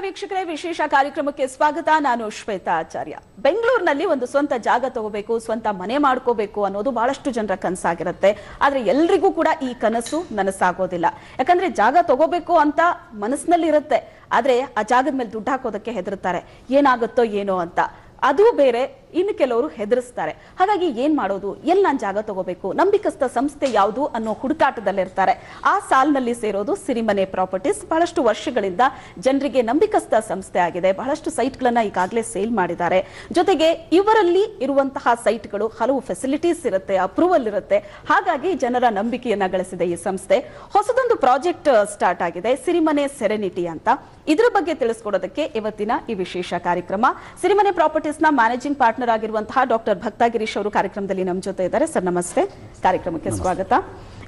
ವೀಕ್ಷಕರೇ, ವಿಶೇಷ ಕಾರ್ಯಕ್ರಮಕ್ಕೆ ಸ್ವಾಗತ. ನಾನು ಶ್ವೇತಾ ಆಚಾರ್ಯ. ಬೆಂಗಳೂರಿನಲ್ಲಿ ಒಂದು ಸ್ವಂತ ಜಾಗ ತಗೋಬೇಕು, ಸ್ವಂತ ಮನೆ ಮಾಡ್ಕೋಬೇಕು ಅನ್ನೋದು ಬಹಳಷ್ಟು ಜನರ ಕನಸಾಗಿರುತ್ತೆ. ಆದ್ರೆ ಎಲ್ರಿಗೂ ಕೂಡ ಈ ಕನಸು ನನಸಾಗೋದಿಲ್ಲ. ಯಾಕಂದ್ರೆ ಜಾಗ ತಗೋಬೇಕು ಅಂತ ಮನಸ್ಸಿನಲ್ಲಿ ಇರುತ್ತೆ, ಆದ್ರೆ ಆ ಜಾಗದ ಮೇಲೆ ದುಡ್ಡು ಹಾಕೋದಕ್ಕೆ ಹೆದರ್ತಾರೆ. ಏನಾಗುತ್ತೋ ಏನೋ ಅಂತ. ಅದು ಬೇರೆ, ಇನ್ನು ಕೆಲವರು ಹೆದರಿಸ್ತಾರೆ. ಹಾಗಾಗಿ ಏನ್ ಮಾಡೋದು, ಎಲ್ಲಿ ನಾನು ಜಾಗ ತಗೋಬೇಕು, ನಂಬಿಕಸ್ಥ ಸಂಸ್ಥೆ ಯಾವುದು ಅನ್ನೋ ಹುಡುಕಾಟದಲ್ಲಿರ್ತಾರೆ. ಆ ಸಾಲಿನಲ್ಲಿ ಸೇರೋದು ಸಿರಿಮನೆ ಪ್ರಾಪರ್ಟೀಸ್. ಬಹಳಷ್ಟು ವರ್ಷಗಳಿಂದ ಜನರಿಗೆ ನಂಬಿಕಸ್ಥ ಸಂಸ್ಥೆ ಆಗಿದೆ. ಬಹಳಷ್ಟು ಸೈಟ್ಗಳನ್ನ ಈಗಾಗಲೇ ಸೇಲ್ ಮಾಡಿದ್ದಾರೆ. ಜೊತೆಗೆ ಇವರಲ್ಲಿ ಇರುವಂತಹ ಸೈಟ್ಗಳು ಹಲವು ಫೆಸಿಲಿಟೀಸ್ ಇರುತ್ತೆ, ಅಪ್ರೂವಲ್ ಇರುತ್ತೆ. ಹಾಗಾಗಿ ಜನರ ನಂಬಿಕೆಯನ್ನ ಗಳಿಸಿದೆ ಈ ಸಂಸ್ಥೆ. ಹೊಸದೊಂದು ಪ್ರಾಜೆಕ್ಟ್ ಸ್ಟಾರ್ಟ್ ಆಗಿದೆ, ಸಿರಿಮನೆ ಸೆರೆನಿಟಿ ಅಂತ. ಇದರ ಬಗ್ಗೆ ತಿಳಿಸ್ಕೊಡೋದಕ್ಕೆ ಇವತ್ತಿನ ಈ ವಿಶೇಷ ಕಾರ್ಯಕ್ರಮ. ಸಿರಿಮನೆ ಪ್ರಾಪರ್ಟೀಸ್ ನ ಮ್ಯಾನೇಜಿಂಗ್ ಪಾರ್ಟ್ನರ್ ಆಗಿರುವಂತಹ ಡಾಕ್ಟರ್ ಭಕ್ತ ಗಿರೀಶ್ ಅವರು ಕಾರ್ಯಕ್ರಮದಲ್ಲಿ ನಮ್ಮ ಜೊತೆ ಇದ್ದಾರೆ. ಸರ್ ನಮಸ್ತೆ, ಕಾರ್ಯಕ್ರಮಕ್ಕೆ ಸ್ವಾಗತ.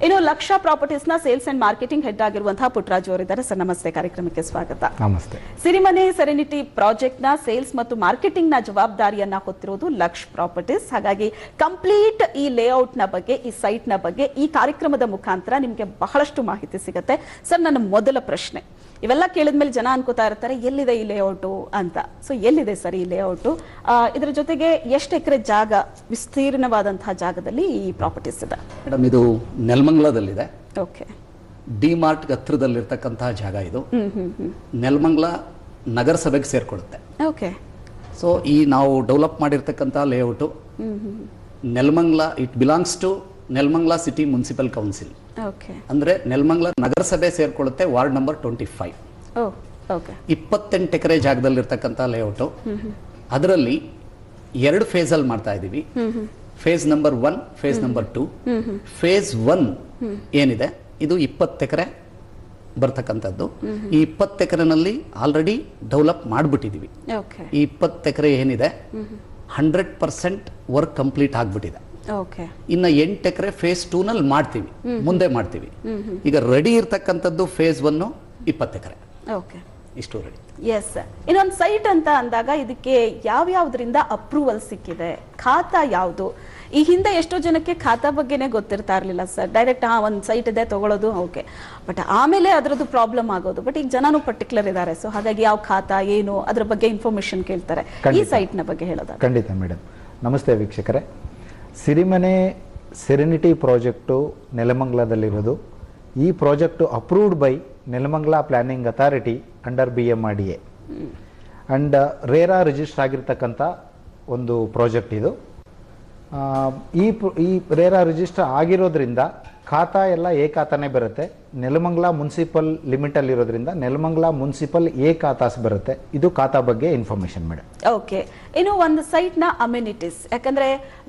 ಇನ್ನು ಲಕ್ಷ ಪ್ರಾಪರ್ಟೀಸ್ ನ ಸೇಲ್ಸ್ ಅಂಡ್ ಮಾರ್ಕೆಟಿಂಗ್ ಹೆಡ್ ಆಗಿರುವಂತಹ ಪುಟ್ಟರಾಜು ಅವರು ಇದ್ದಾರೆ. ಸರ್ ನಮಸ್ತೆ, ಕಾರ್ಯಕ್ರಮಕ್ಕೆ ಸ್ವಾಗತ. ನಮಸ್ತೆ. ಸಿರಿಮನೆ ಸೆರೆನಿಟಿ ಪ್ರಾಜೆಕ್ಟ್ ನ ಸೇಲ್ಸ್ ಮತ್ತು ಮಾರ್ಕೆಟಿಂಗ್ ನ ಜವಾಬ್ದಾರಿಯನ್ನ ಹೊತ್ತಿರುವುದು ಲಕ್ಷ ಪ್ರಾಪರ್ಟೀಸ್. ಹಾಗಾಗಿ ಕಂಪ್ಲೀಟ್ ಈ ಲೇಔಟ್ ನ ಬಗ್ಗೆ, ಈ ಸೈಟ್ ನ ಬಗ್ಗೆ ಈ ಕಾರ್ಯಕ್ರಮದ ಮುಖಾಂತರ ನಿಮಗೆ ಬಹಳಷ್ಟು ಮಾಹಿತಿ ಸಿಗುತ್ತೆ. ಸರ್, ನನ್ನ ಮೊದಲ ಪ್ರಶ್ನೆ, ಇವೆಲ್ಲ ಕೇಳಿದ್ಮೇಲೆ ಜನ ಅನ್ಕೋತಾ ಇರ್ತಾರೆ ಎಲ್ಲಿದೆ ಈ ಲೇಔಟು ಅಂತ. ಸೊ ಎಲ್ಲಿದೆ ಸರ್ ಈ ಲೇಔಟು? ಇದರ ಜೊತೆಗೆ ಎಷ್ಟು ಎಕರೆ ಜಾಗ, ವಿಸ್ತೀರ್ಣವಾದಂತಹ ಜಾಗದಲ್ಲಿ ಈ ಪ್ರಾಪರ್ಟೀಸ್ ಇದೆ? ಮೇಡಮ್, ಇದು ನೆಲಮಂಗಲದಲ್ಲಿದೆ. ಓಕೆ. ಡಿಮಾರ್ಟ್ ಹತ್ರದಲ್ಲಿರ್ತಕ್ಕಂತಹ ಜಾಗ ಇದು. ನೆಲಮಂಗಲ ನಗರಸಭೆಗೆ ಸೇರ್ಕೊಳ್ಳುತ್ತೆ. ಓಕೆ. ಸೊ ಈ ನಾವು ಡೆವಲಪ್ ಮಾಡಿರ್ತಕ್ಕಂತಹ layout Nelamangala, it belongs to Nelamangala city municipal council. Okay. ಅಂದ್ರೆ ನೆಲಮಂಗಲ ನಗರಸಭೆ ಸೇರ್ಕೊಳ್ಳುತ್ತೆ, ವಾರ್ಡ್ ನಂಬರ್ 25. 28 ಎಕರೆ ಜಾಗದಲ್ಲಿರ್ತಕ್ಕಂಥ ಲೇಔಟು. ಅದರಲ್ಲಿ 2 ಫೇಸ್ ಅಲ್ಲಿ ಮಾಡ್ತಾ ಇದೀವಿ. Phase number 1, phase number 2. Phase 1 ಏನಿದೆ ಇದು 20 ಎಕರೆ ಬರ್ತಕ್ಕಂಥದ್ದು. ಈ 20 ಎಕರೆನಲ್ಲಿ ಆಲ್ರೆಡಿ ಡೆವಲಪ್ ಮಾಡಿಬಿಟ್ಟಿದೀವಿ. ಈ 20 ಎಕರೆ ಏನಿದೆ 100% ವರ್ಕ್ ಕಂಪ್ಲೀಟ್ ಆಗ್ಬಿಟ್ಟಿದೆ. ಇನ್ನ 8 ಎಕರೆ ಫೇಸ್ 2 ನಲ್ಲಿ ಮಾಡ್ತೀವಿ, ಮುಂದೆ ಮಾಡ್ತೀವಿ. ಈಗ ರೆಡಿ ಇರ್ತಕ್ಕಂಥದ್ದು ಫೇಸ್ 1 20 ಎಕರೆ. ಇಷ್ಟು ರೆಡಿ. ಎಸ್. ಇನ್ನೊಂದು ಸೈಟ್ ಅಂತ ಅಂದಾಗ ಇದಕ್ಕೆ ಯಾವ್ಯಾವ್ದ್ರಿಂದ ಅಪ್ರೂವಲ್ ಸಿಕ್ಕಿದೆ, ಖಾತಾ ಯಾವುದು? ಈ ಹಿಂದೆ ಎಷ್ಟೋ ಜನಕ್ಕೆ ಖಾತಾ ಬಗ್ಗೆನೇ ಗೊತ್ತಿರ್ತಾ ಇರ್ಲಿಲ್ಲ ಸರ್. ಡೈರೆಕ್ಟ್ ಒಂದು ಸೈಟ್ ಇದೆ ತಗೊಳ್ಳೋದು, ಓಕೆ, ಬಟ್ ಆಮೇಲೆ ಅದರದ್ದು ಪ್ರಾಬ್ಲಮ್ ಆಗೋದು. ಬಟ್ ಈಗ ಜನನು ಪರ್ಟಿಕ್ಯುಲರ್ ಇದ್ದಾರೆ, ಸೊ ಹಾಗಾಗಿ ಯಾವ ಖಾತಾ ಏನು ಅದ್ರ ಬಗ್ಗೆ ಇನ್ಫಾರ್ಮೇಶನ್ ಕೇಳ್ತಾರೆ. ಈ ಸೈಟ್ ನ ಬಗ್ಗೆ ಹೇಳೋದು? ಖಂಡಿತ ಮೇಡಮ್. ನಮಸ್ತೆ ವೀಕ್ಷಕರೇ. ಸಿರಿಮನೆ ಸೆರೆನಿಟಿ ಪ್ರಾಜೆಕ್ಟು ನೆಲಮಂಗಲದಲ್ಲಿರೋದು. ಈ project approved by Nelamangala planning authority under BMRDA and RERA register ಆಗಿರ್ತಕ್ಕಂಥ ಒಂದು ಪ್ರಾಜೆಕ್ಟ್ ಇದು. ಈ ರೇರಾ ರಿಜಿಸ್ಟರ್ ಆಗಿರೋದ್ರಿಂದ ಖಾತಾ ಎಲ್ಲ ಖಾತಾನೇ ಬರುತ್ತೆ. ನೆಲಮಂಗಲ ಮುನ್ಸಿಪಲ್ ಲಿಮಿಟ್ ಅಲ್ಲಿ ಇರೋದ್ರಿಂದ ನೆಲಮಂಗಲ ಮುನ್ಸಿಪಲ್ ಖಾತಾಸ್ ಬರುತ್ತೆ. ಇದು ಖಾತಾ ಬಗ್ಗೆ ಇನ್ಫಾರ್ಮೇಶನ್ ಮೇಡಮ್. ಓಕೆ. ಇನ್ನು ಒಂದು ಸೈಟ್ ನ ಅಮ್ಯುನಿಟೀಸ್, ಯಾಕಂದ್ರೆ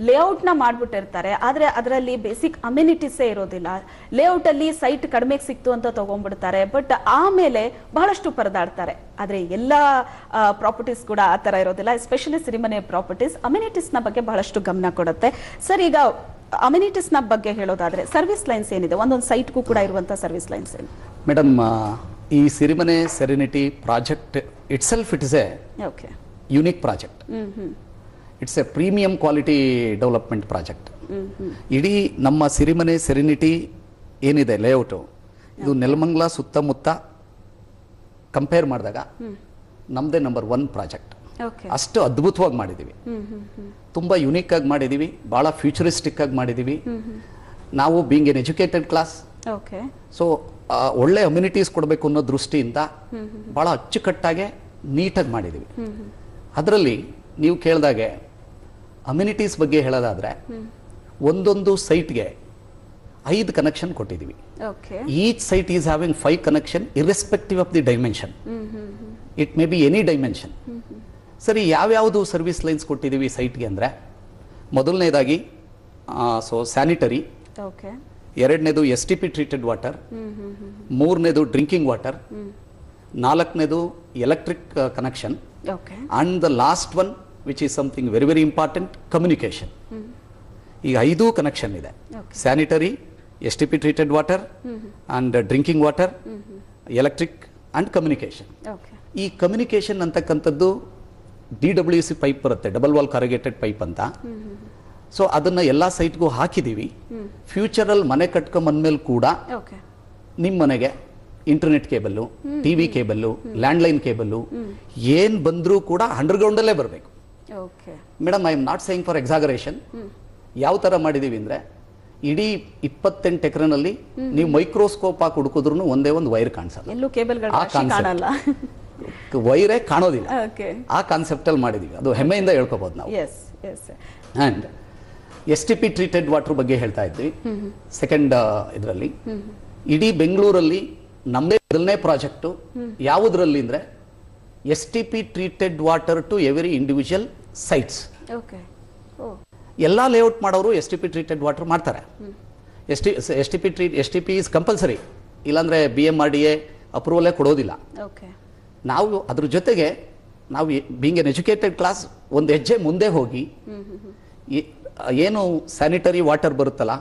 ಲೇಔಟ್ ನ ಮಾಡ್ಬಿಟ್ಟಿರ್ತಾರೆ, ಆದ್ರೆ ಅದರಲ್ಲಿ ಬೇಸಿಕ್ ಅಮ್ಯುನಿಟೀಸೇ ಇರೋದಿಲ್ಲ. ಲೇಔಟ್ ಅಲ್ಲಿ ಸೈಟ್ ಕಡಿಮೆ ಸಿಕ್ತು ಅಂತ ತಗೊಂಡ್ಬಿಡ್ತಾರೆ, ಬಟ್ ಆಮೇಲೆ ಬಹಳಷ್ಟು ಪರದಾಡ್ತಾರೆ. ಆದ್ರೆ ಎಲ್ಲಾ ಪ್ರಾಪರ್ಟೀಸ್ ಕೂಡ ಆ ತರ ಇರೋದಿಲ್ಲ. ಎಸ್ಪೆಷಲಿ ಸಿರಿಮನೆ ಪ್ರಾಪರ್ಟೀಸ್ ಅಮ್ಯುನಿಟೀಸ್ ನ ಬಗ್ಗೆ ಬಹಳಷ್ಟು ಗಮನ ಕೊಡುತ್ತೆ. ಸರ್, ಈಗ ಅಮ್ಯುನಿಟೀಸ್ ನ ಬಗ್ಗೆ ಹೇಳೋದಾದ್ರೆ ಸರ್ವಿಸ್ ಲೈನ್ಸ್ ಏನಿದೆ, ಒಂದೊಂದು ಸೈಟ್ಗೂ ಕೂಡ ಇರುವಂತಹ ಸರ್ವಿಸ್ ಲೈನ್ಸ್ ಏನು? ಮೇಡಮ್, ಈ Sirimane serenity project it self it is A unique project. It's A premium quality development project. ಇಡೀ ನಮ್ಮ ಸಿರಿಮನೆ ಸೆರೆನಿಟಿ ಏನಿದೆ ಲೇಔಟು, ಇದು ನೆಲಮಂಗಲ ಸುತ್ತಮುತ್ತ ಕಂಪೇರ್ ಮಾಡಿದಾಗ ನಮ್ದೇ ನಂಬರ್ 1 ಪ್ರಾಜೆಕ್ಟ್. ಅಷ್ಟು ಅದ್ಭುತವಾಗಿ ಮಾಡಿದೀವಿ, ತುಂಬಾ ಯುನೀಕ್ ಆಗಿ ಮಾಡಿದೀವಿ, ಬಹಳ ಫ್ಯೂಚರಿಸ್ಟಿಕ್ ಆಗಿ ಮಾಡಿದೀವಿ. ನಾವು being an educated class, so ಒಳ್ಳೆ ಅಮ್ಯುನಿಟೀಸ್ ಕೊಡಬೇಕು ಅನ್ನೋ ದೃಷ್ಟಿಯಿಂದ ಬಹಳ ಅಚ್ಚುಕಟ್ಟಾಗೆ ನೀಟಾಗಿ ಮಾಡಿದೀವಿ. ಅದರಲ್ಲಿ ನೀವು ಕೇಳಿದಾಗೆ ಅಮ್ಯುನಿಟೀಸ್ ಬಗ್ಗೆ ಹೇಳೋದಾದ್ರೆ ಒಂದೊಂದು ಸೈಟ್ಗೆ 5 ಕನೆಕ್ಷನ್ ಕೊಟ್ಟಿದ್ದೀವಿ. Each site is having 5 connection irrespective of the dimension. It may be any dimension. ಸರಿ, ಯಾವ್ಯಾವುದು ಸರ್ವಿಸ್ ಲೈನ್ಸ್ ಕೊಟ್ಟಿದ್ದೀವಿ ಸೈಟ್ಗೆ ಅಂದರೆ, ಮೊದಲನೇದಾಗಿ ಸ್ಯಾನಿಟರಿ, ಎರಡನೇದು STP ಟ್ರೀಟೆಡ್ ವಾಟರ್, ಮೂರನೇದು ಡ್ರಿಂಕಿಂಗ್ ವಾಟರ್, ನಾಲ್ಕನೇದು electric connection, and the last one which is something very very important, communication. ಈಗ 5 ಕನೆಕ್ಷನ್ ಇದೆ: sanitary, STP treated water and drinking water, electric and communication. ಈ ಕಮ್ಯುನಿಕೇಶನ್ ಅಂತಕ್ಕಂಥದ್ದು DWC pipe ಬರುತ್ತೆ, double wall corrugated pipe ಅಂತ. So ಅದನ್ನ ಎಲ್ಲಾ ಸೈಟ್ಗೂ ಹಾಕಿದೀವಿ. Future ಅಲ್ಲಿ ಮನೆ ಕಟ್ಕೊಂಡ್ ಬಂದ್ಮೇಲೆ ಕೂಡ ನಿಮ್ಮ ಮನೆಗೆ internet cable, TV cable, landline cable ಏನ್ ಬಂದ್ರೂ ಕೂಡ ಅಂಡರ್ಗ್ರೌಂಡ್ ಅಲ್ಲೇ ಬರಬೇಕು. Madam, I am not saying for exaggeration. ಯಾವ ತರ ಮಾಡಿದೀವಿ ಅಂದ್ರೆ, ಇಡೀ 28 ಎಕರೆನಲ್ಲಿ ನೀವು ಮೈಕ್ರೋಸ್ಕೋಪ್ ಹಾಕಿ ಹುಡುಕಿದ್ರು ಒಂದೇ ಒಂದು ವೈರ್ ಕಾಣಿಸಲ್ಲ, ವೈರೇ ಕಾಣೋದಿಲ್ಲ. ಆ ಕಾನ್ಸೆಪ್ಟ್ ಅಲ್ಲಿ ಮಾಡಿದೀವಿ. ಅದು ಹೆಮ್ಮೆಯಿಂದ ಹೇಳ್ಕೋಬಹುದು ನಾವು. ಅಂಡ್ STP ಟ್ರೀಟೆಡ್ ವಾಟರ್ ಬಗ್ಗೆ ಹೇಳ್ತಾ ಇದ್ವಿ. ಸೆಕೆಂಡ್ ಇದರಲ್ಲಿ ಇಡೀ ಬೆಂಗಳೂರಲ್ಲಿ ನಮ್ಮದೇ ಮೊದಲನೇ ಪ್ರಾಜೆಕ್ಟ್ ಯಾವುದ್ರಲ್ಲಿ ಅಂದ್ರೆ STP treated water to every individual sites. ಎಲ್ಲಾ ಲೇಔಟ್ ಮಾಡೋರು STP ಟ್ರೀಟೆಡ್ ವಾಟರ್ ಮಾಡ್ತಾರೆ. STP ಇಸ್ ಕಂಪಲ್ಸರಿ, ಇಲ್ಲಾಂದ್ರೆ BMRDA ಅಪ್ರೂವಲೇ ಕೊಡೋದಿಲ್ಲ. ನಾವು ಅದ್ರ ಜೊತೆಗೆ ನಾವು ಬೀಂಗ್ ಎನ್ ಎಜುಕೇಟೆಡ್ ಕ್ಲಾಸ್ ಒಂದು ಹೆಜ್ಜೆ ಮುಂದೆ ಹೋಗಿ ಏನು ಸ್ಯಾನಿಟರಿ ವಾಟರ್ ಬರುತ್ತಲ್ಲ,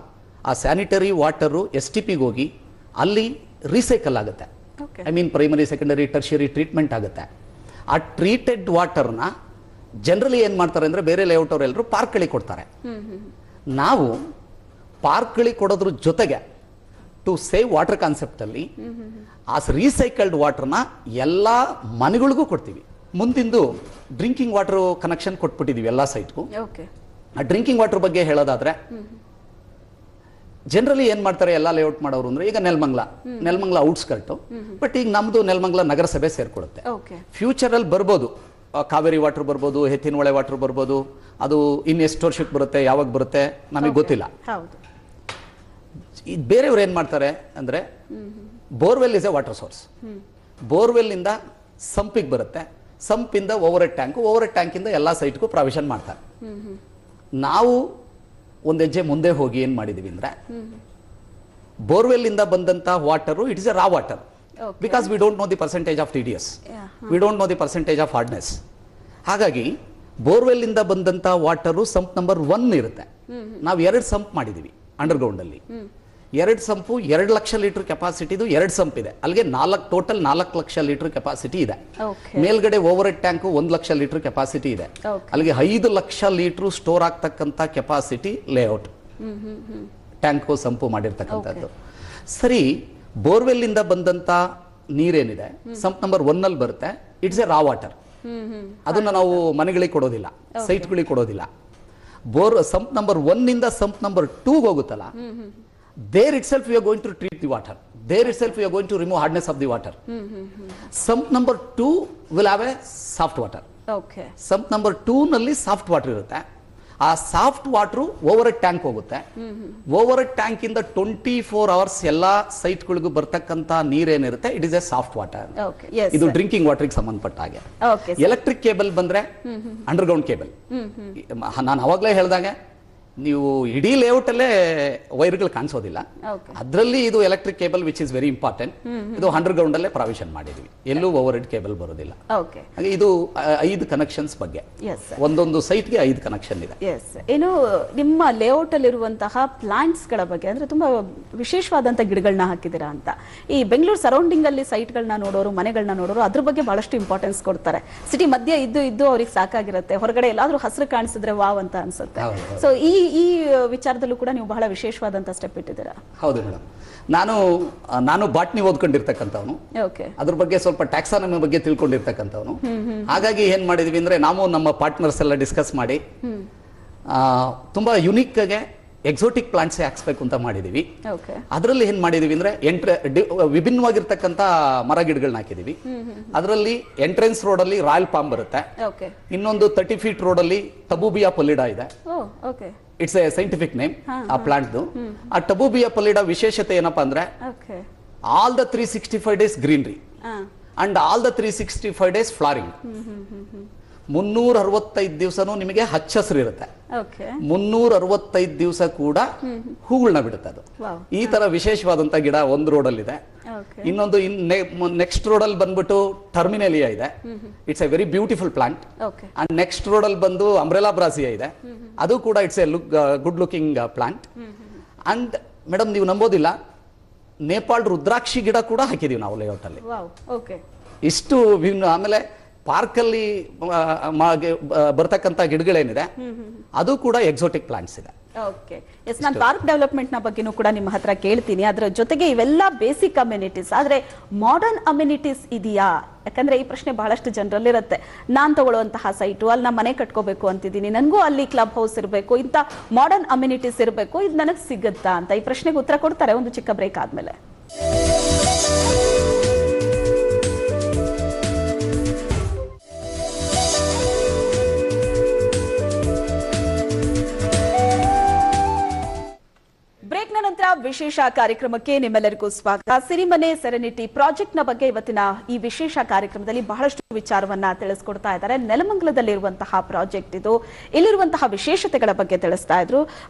ಆ ಸ್ಯಾನಿಟರಿ ವಾಟರು STPಗೆ ಹೋಗಿ ಅಲ್ಲಿ ರೀಸೈಕಲ್ ಆಗುತ್ತೆ. I mean primary, secondary, tertiary treatment ಆಗುತ್ತೆ. ಆ ಟ್ರೀಟೆಡ್ ವಾಟರ್ನ ಜನರಲಿ ಏನ್ ಮಾಡ್ತಾರೆ ಅಂದ್ರೆ, ಬೇರೆ ಲೇಔಟ್ ಅವರೆಲ್ಲರೂ ಪಾರ್ಕ್ಗಳಿಗೆ ಕೊಡ್ತಾರೆ. ನಾವು ಪಾರ್ಕ್ಗಳಿಗೆ ಕೊಡೋದ್ರ ಜೊತೆಗೆ ಟು ಸೇವ್ ವಾಟರ್ ಕಾನ್ಸೆಪ್ಟ್ ಅಲ್ಲಿ ಆ ರೀಸೈಕಲ್ಡ್ ವಾಟರ್ನ ಎಲ್ಲಾ ಮನೆಗಳಿಗೂ ಕೊಡ್ತೀವಿ. ಮುಂದಿಂದು ಡ್ರಿಂಕಿಂಗ್ ವಾಟರ್ ಕನೆಕ್ಷನ್ ಕೊಟ್ಬಿಟ್ಟಿದೀವಿ ಎಲ್ಲಾ ಸೈಟ್ಗೂ. ಆ ಡ್ರಿಂಕಿಂಗ್ ವಾಟರ್ ಬಗ್ಗೆ ಹೇಳೋದಾದ್ರೆ, ಜನರಲಿ ಏನ್ ಮಾಡ್ತಾರೆ ಎಲ್ಲಾ ಲೇಔಟ್ ಮಾಡೋರು ಅಂದ್ರೆ, ಈಗ ನೆಲಮಂಗಲ ಔಟ್ಸ್ಕರ್ಟ್, ಬಟ್ ಈಗ ನಮ್ದು ನೆಲಮಂಗಲ ನಗರಸಭೆ ಸೇರ್ಕೊಡುತ್ತೆ. ಫ್ಯೂಚರ್ ಅಲ್ಲಿ ಬರ್ಬೋದು ಕಾವೇರಿ ವಾಟರ್ ಬರ್ಬೋದು, ಹೆತ್ತಿನಹೊಳೆ ವಾಟರ್ ಬರ್ಬೋದು. ಅದು ಇನ್ನು ಎಷ್ಟು ವರ್ಷಕ್ಕೆ ಬರುತ್ತೆ, ಯಾವಾಗ ಬರುತ್ತೆ ನಮಗೆ ಗೊತ್ತಿಲ್ಲ. ಬೇರೆಯವ್ರು ಏನ್ ಮಾಡ್ತಾರೆ ಅಂದ್ರೆ, borewell is A water source. Borewell ಇಂದ ಸಂಪಿಗೆ ಬರುತ್ತೆ, ಸಂಪಿಂದ ಓವರ್ ಹೆಡ್ ಟ್ಯಾಂಕ್ ಇಂದ ಎಲ್ಲಾ ಸೈಟ್ಗೂ ಪ್ರಾವಿಷನ್ ಮಾಡ್ತಾರೆ. ನಾವು ಒಂದ್ ಹೆಜ್ಜೆ ಮುಂದೆ ಹೋಗಿ ಏನ್ ಮಾಡಿದೀವಿ ಅಂದ್ರೆ, ಬೋರ್ವೆಲ್ ಇಂದ ಬಂದಂತ water it is A Ra water, because we don't know the percentage of TDS, we don't know the percentage of hardness. ಹಾಗಾಗಿ ಬೋರ್ವೆಲ್ ಇಂದ ಬಂದಂತ ವಾಟರ್ ಸಂಪ್ ನಂಬರ್ 1 ಇರುತ್ತೆ. ನಾವು 2 ಸಂಪ್ ಮಾಡಿದೀವಿ ಅಂಡರ್ಗ್ರೌಂಡ್ ಅಲ್ಲಿ. 2 ಸಂಪು 2 ಲಕ್ಷ ಲೀಟರ್ ಕೆಪಾಸಿಟಿದು 2 ಸಂಪ್ ಇದೆ. ಅಲ್ಲಿಗೆ ಟೋಟಲ್ 4 ಲಕ್ಷ ಲೀಟರ್ ಕೆಪಾಸಿಟಿ ಇದೆ. ಮೇಲ್ಗಡೆ overhead tank 1 lakh litre capacity ಇದೆ. ಅಲ್ಲಿಗೆ 5 ಲಕ್ಷ ಲೀಟರ್ ಸ್ಟೋರ್ ಆಗ್ತಕ್ಕಂತ ಕೆಪಾಸಿಟಿ ಲೇಔಟ್ ಟ್ಯಾಂಕು ಸಂಪು ಮಾಡಿರ್ತಕ್ಕಂಥದ್ದು. ಸರಿ, ಬೋರ್ವೆಲ್ ಇಂದ ಬಂದಂತ ನೀರೇನಿದೆ ಸಂಪ್ ನಂಬರ್ 1 ಅಲ್ಲಿ ಬರುತ್ತೆ, ಇಟ್ಸ್ ಎ ರಾ ವಾಟರ್. ಅದನ್ನ ನಾವು ಮನೆಗಳಿಗೆ ಕೊಡೋದಿಲ್ಲ, ಸೈಟ್ಗಳಿಗೆ ಕೊಡೋದಿಲ್ಲ. ಸಂಪ್ ನಂಬರ್ 1 ಇಂದ sump number 2 ಹೋಗುತ್ತಲ್ಲ, there itself we are going to treat the water, there itself we are going to remove hardness of the water. Sump number 2 will have a soft water. Sump number 2 ನಲ್ಲಿ soft water ಇರುತ್ತೆ. ಆ soft water overhead tank ಹೋಗುತ್ತೆ. Overhead tank ಇಂದ 24 hours ಎಲ್ಲಾ ಸೈಟ್ಗಳಿಗೂ ಬರ್ತಕ್ಕಂತ ನೀರೇನಿರುತ್ತೆ, it is a soft water. ಇದು ಡ್ರಿಂಕಿಂಗ್ ವಾಟರ್ಗೆ ಸಂಬಂಧಪಟ್ಟ ಹಾಗೆ. ಎಲೆಕ್ಟ್ರಿಕ್ ಕೇಬಲ್ ಬಂದ್ರೆ ಅಂಡರ್ಗ್ರೌಂಡ್ ಕೇಬಲ್. ನಾನು ಅವಾಗಲೇ ಹೇಳ್ದಾಗೆ, ನೀವು ಇಡೀ ಲೇಔಟ್ ಅಲ್ಲೇ ವೈರ್ಗಳು ಕಾಣಿಸೋದಿಲ್ಲ. ಅದರಲ್ಲಿ ಇದು electric cable which is very important. ಇದು ಅಂಡರ್ಗ್ರೌಂಡ್ ಅಲ್ಲೇ ಪ್ರಾವಿಷನ್ ಮಾಡಿದ್ವಿ, ಎಲ್ಲೂ ಓವರ್ ಹೆಡ್ ಕೇಬಲ್ ಬರೋದಿಲ್ಲ. ಹಾಗೆ ಇದು 5 ಕನೆಕ್ಷನ್ಸ್ ಬಗ್ಗೆ, ಒಂದೊಂದು ಸೈಟ್ಗೆ 5 ಕನೆಕ್ಷನ್ ಇದೆ. ಏನು ನಿಮ್ಮ ಲೇಔಟ್ ಅಲ್ಲಿರುವಂತಹ ಪ್ಲಾಂಟ್ಸ್ ಗಳ ಬಗ್ಗೆ, ಅಂದ್ರೆ ತುಂಬಾ ವಿಶೇಷವಾದಂತಹ ಗಿಡಗಳನ್ನ ಹಾಕಿದ್ದೀರಾ ಅಂತ. ಈ ಬೆಂಗಳೂರು ಸರೌಂಡಿಂಗ್ ಅಲ್ಲಿ ಸೈಟ್ ಗಳನ್ನ ನೋಡೋರು, ಮನೆಗಳನ್ನ ನೋಡೋರು ಅದ್ರ ಬಗ್ಗೆ ಬಹಳಷ್ಟು ಇಂಪಾರ್ಟೆನ್ಸ್ ಕೊಡ್ತಾರೆ. ಸಿಟಿ ಮಧ್ಯೆ ಇದ್ದು ಅವ್ರಿಗೆ ಸಾಕಾಗಿರುತ್ತೆ, ಹೊರಗಡೆ ಎಲ್ಲಾದ್ರೂ ಹಸಿರು ಕಾಣಿಸಿದ್ರೆ ವಾವ್ ಅಂತ ಅನ್ಸುತ್ತೆ. ಸೊ ಈ ವಿಚಾರದಲ್ಲೂ ಕೂಡ ನೀವು ಬಹಳ ವಿಶೇಷವಾದಂತ ಸ್ಟೆಪ್ ಇಟ್ಟಿದ್ದೀರಾ. ಹೌದು ಮೇಡಮ್, ನಾನು ಬಾಟ್ನಿ ಓದ್ಕೊಂಡಿರ್ತಕ್ಕಂಥವನು, ಅದ್ರ ಬಗ್ಗೆ ಸ್ವಲ್ಪ ಟ್ಯಾಕ್ಸಾನಮಿ ಬಗ್ಗೆ ತಿಳ್ಕೊಂಡಿರ್ತಕ್ಕಂಥವನು. ಹಾಗಾಗಿ ಏನ್ ಮಾಡಿದ್ವಿ ಅಂದ್ರೆ, ನಾವು ನಮ್ಮ ಪಾರ್ಟ್ನರ್ಸ್ ಎಲ್ಲ ಡಿಸ್ಕಸ್ ಮಾಡಿ ತುಂಬಾ ಯುನಿಕ್ ಆಗಿ ಎಕ್ಸೋಟಿಕ್ ಪ್ಲಾಂಟ್ಸ್ ಹಾಕ್ಸ್ಬೇಕು ಅಂತ ಮಾಡಿದೀವಿ. ಅದರಲ್ಲಿ ಏನ್ ಮಾಡಿದೀವಿ ಅಂದ್ರೆ, ವಿಭಿನ್ನವಾಗಿರ್ತಕ್ಕಂಥ ಮರ ಗಿಡಗಳನ್ನ ಹಾಕಿದೀವಿ. ಅದರಲ್ಲಿ ಎಂಟ್ರೆನ್ಸ್ ರೋಡ್ ಅಲ್ಲಿ ರಾಯಲ್ ಪಾಮ್ ಬರುತ್ತೆ. ಇನ್ನೊಂದು 30 ಫೀಟ್ ರೋಡ್ ಅಲ್ಲಿ ಟಬೂಬಿಯಾ ಪೊಲಿಡಾ ಇದೆ. ಇಟ್ಸ್ ಎ ಸೈಂಟಿಫಿಕ್ ನೇಮ್ ಆ ಪ್ಲಾಂಟ್. ಆ ಟಬೂಬಿಯಾ ಪೊಲಿಡಾ ವಿಶೇಷತೆ ಏನಪ್ಪಾ ಅಂದ್ರೆ, all the 365 days greenery and all the 365 days flowering. 365 ದಿವಸನೂ ನಿಮಗೆ ಹಚ್ಚ ಹಸಿರು ಇರುತ್ತೆ. 365 ದಿವಸ ಕೂಡ ಹೂಗಳನ್ನ ಬಿಡುತ್ತೆ ಅದು. ಈ ತರ ವಿಶೇಷವಾದಂತ ಗಿಡ ಒಂದು ರೋಡ್ ಅಲ್ಲಿ ಇದೆ. ಇನ್ನೊಂದು ನೆಕ್ಸ್ಟ್ ರೋಡ್ ಅಲ್ಲಿ ಬಂದ್ಬಿಟ್ಟು ಟರ್ಮಿನೇಲಿಯಾ ಇದೆ. It's A very beautiful plant. And next road ಅಲ್ಲಿ ಬಂದು ಅಂಬ್ರೆಲಾ ಬ್ರಾಸಿಯಾ ಇದೆ. ಅದು ಕೂಡ it's A good looking plant. And madam, ನೀವು ನಂಬೋದಿಲ್ಲ, ನೇಪಾಳ ರುದ್ರಾಕ್ಷಿ ಗಿಡ ಕೂಡ ಹಾಕಿದೀವಿ ನಾವು ಲೇಔಟ್ ಅಲ್ಲಿ. ಇಷ್ಟು ಆಮೇಲೆ ಪಾರ್ಕ್ ಅಲ್ಲಿ ಬರ್ತಕ್ಕಂಥ ಗಿಡಗಳೇನಿದೆ ಅದು ಕೂಡ ಎಕ್ಸೋಟಿಕ್ ಪ್ಲಾಂಟ್ಸ್ ಇದೆ. ಓಕೆ ಎಸ್, ನಾನು ಪಾರ್ಕ್ ಡೆವಲಪ್ಮೆಂಟ್ ನ ಬಗ್ಗೆನೂ ಕೂಡ ನಿಮ್ಮ ಹತ್ರ ಕೇಳ್ತೀನಿ. ಅದರ ಜೊತೆಗೆ ಇವೆಲ್ಲ ಬೇಸಿಕ್ ಅಮ್ಯುನಿಟೀಸ್, ಆದ್ರೆ ಮಾಡರ್ನ್ ಅಮ್ಯುನಿಟೀಸ್ ಇದೆಯಾ? ಯಾಕಂದ್ರೆ ಈ ಪ್ರಶ್ನೆ ಬಹಳಷ್ಟು ಜನರಲ್ಲಿರುತ್ತೆ. ನಾನ್ ತಗೊಳ್ಳುವಂತಹ ಸೈಟು, ಅಲ್ಲಿ ನಮ್ಮ ಮನೆ ಕಟ್ಕೋಬೇಕು ಅಂತಿದ್ದೀನಿ, ನನಗೂ ಅಲ್ಲಿ ಕ್ಲಬ್ ಹೌಸ್ ಇರಬೇಕು, ಇಂಥ ಮಾಡರ್ನ್ ಅಮ್ಯುನಿಟೀಸ್ ಇರಬೇಕು, ಇದು ನನಗೆ ಸಿಗುತ್ತಾ ಅಂತ. ಈ ಪ್ರಶ್ನೆಗೆ ಉತ್ತರ ಕೊಡ್ತಾರೆ ಒಂದು ಚಿಕ್ಕ ಬ್ರೇಕ್ ಆದ್ಮೇಲೆ. ಬ್ರೇಕ್ನ ನಂತರ ವಿಶೇಷ ಕಾರ್ಯಕ್ರಮಕ್ಕೆ ನಿಮ್ಮೆಲ್ಲರಿಗೂ ಸ್ವಾಗತ. ಸಿರಿಮನೆ ಸೆರೆನಿಟಿ ಪ್ರಾಜೆಕ್ಟ್ ನ ಬಗ್ಗೆ ಇವತ್ತಿನ ಈ ವಿಶೇಷ ಕಾರ್ಯಕ್ರಮದಲ್ಲಿ ಬಹಳಷ್ಟು ವಿಚಾರವನ್ನ ತಿಳಿಸ್ಕೊಡ್ತಾ ಇದ್ದಾರೆ. ನೆಲಮಂಗಲದಲ್ಲಿರುವಂತಹ ಪ್ರಾಜೆಕ್ಟ್ ಇದು. ಇಲ್ಲಿರುವಂತಹ ವಿಶೇಷತೆಗಳ ಬಗ್ಗೆ ತಿಳಿಸ್ತಾ ಇದ್ರು.